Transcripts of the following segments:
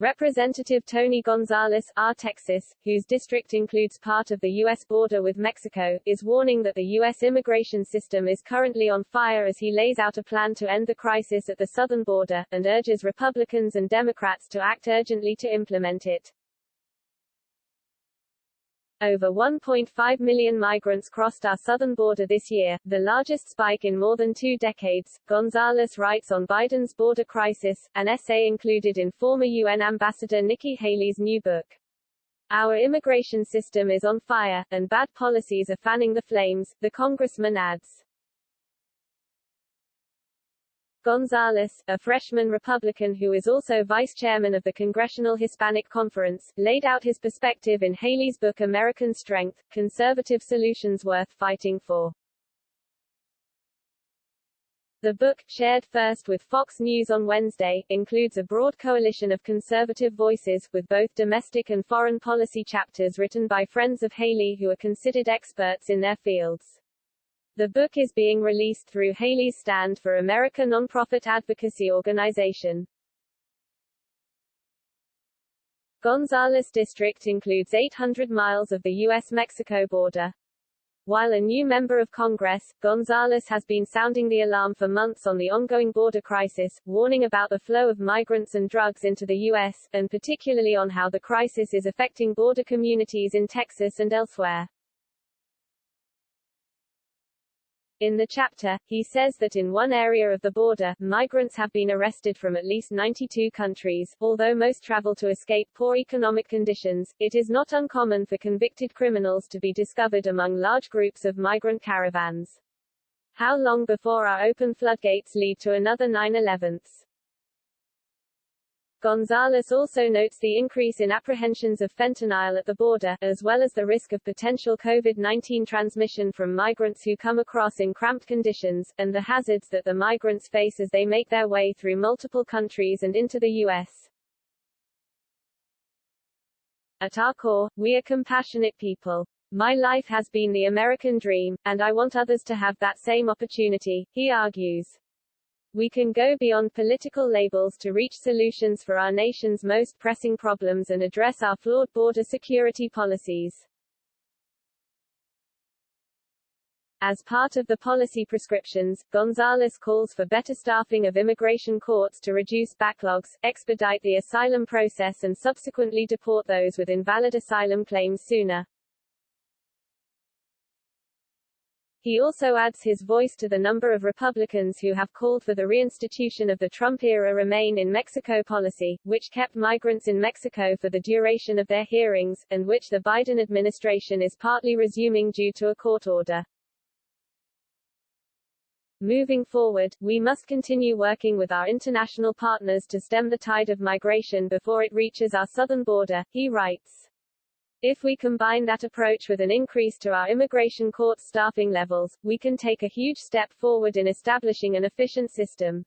Representative Tony Gonzales, R. Texas, whose district includes part of the U.S. border with Mexico, is warning that the U.S. immigration system is currently on fire as he lays out a plan to end the crisis at the southern border, and urges Republicans and Democrats to act urgently to implement it. Over 1.5 million migrants crossed our southern border this year, the largest spike in more than 2 decades, Gonzales writes on Biden's border crisis, an essay included in former UN Ambassador Nikki Haley's new book. Our immigration system is on fire, and bad policies are fanning the flames, the congressman adds. Gonzales, a freshman Republican who is also vice chairman of the Congressional Hispanic Conference, laid out his perspective in Haley's book American Strength, Conservative Solutions Worth Fighting For. The book, shared first with Fox News on Wednesday, includes a broad coalition of conservative voices, with both domestic and foreign policy chapters written by friends of Haley who are considered experts in their fields. The book is being released through Haley's Stand for America nonprofit advocacy organization. Gonzales District includes 800 miles of the U.S.-Mexico border. While a new member of Congress, Gonzales has been sounding the alarm for months on the ongoing border crisis, warning about the flow of migrants and drugs into the U.S., and particularly on how the crisis is affecting border communities in Texas and elsewhere. In the chapter, he says that in one area of the border, migrants have been arrested from at least 92 countries. Although most travel to escape poor economic conditions, it is not uncommon for convicted criminals to be discovered among large groups of migrant caravans. How long before our open floodgates lead to another 9/11s? Gonzales also notes the increase in apprehensions of fentanyl at the border, as well as the risk of potential COVID-19 transmission from migrants who come across in cramped conditions, and the hazards that the migrants face as they make their way through multiple countries and into the U.S. At our core, we are compassionate people. My life has been the American dream, and I want others to have that same opportunity, he argues. We can go beyond political labels to reach solutions for our nation's most pressing problems and address our flawed border security policies. As part of the policy prescriptions, Gonzales calls for better staffing of immigration courts to reduce backlogs, expedite the asylum process and subsequently deport those with invalid asylum claims sooner. He also adds his voice to the number of Republicans who have called for the reinstitution of the Trump-era Remain in Mexico policy, which kept migrants in Mexico for the duration of their hearings, and which the Biden administration is partly resuming due to a court order. Moving forward, we must continue working with our international partners to stem the tide of migration before it reaches our southern border, he writes. If we combine that approach with an increase to our immigration court staffing levels, we can take a huge step forward in establishing an efficient system.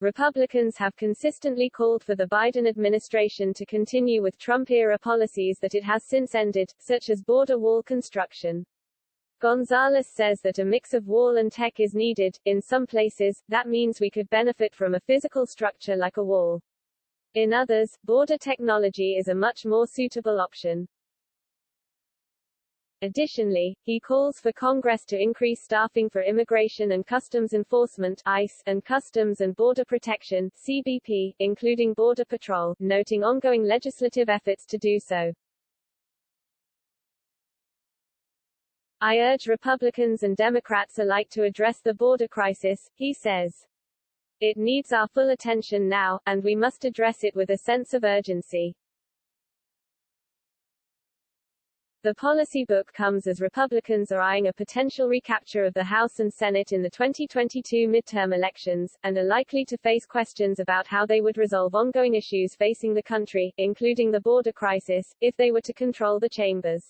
Republicans have consistently called for the Biden administration to continue with Trump-era policies that it has since ended, such as border wall construction. Gonzales says that a mix of wall and tech is needed. In some places, that means we could benefit from a physical structure like a wall. In others, border technology is a much more suitable option. Additionally, he calls for Congress to increase staffing for Immigration and Customs Enforcement (ICE) and Customs and Border Protection (CBP), including Border Patrol, noting ongoing legislative efforts to do so. I urge Republicans and Democrats alike to address the border crisis, he says. It needs our full attention now, and we must address it with a sense of urgency. The policy book comes as Republicans are eyeing a potential recapture of the House and Senate in the 2022 midterm elections, and are likely to face questions about how they would resolve ongoing issues facing the country, including the border crisis, if they were to control the chambers.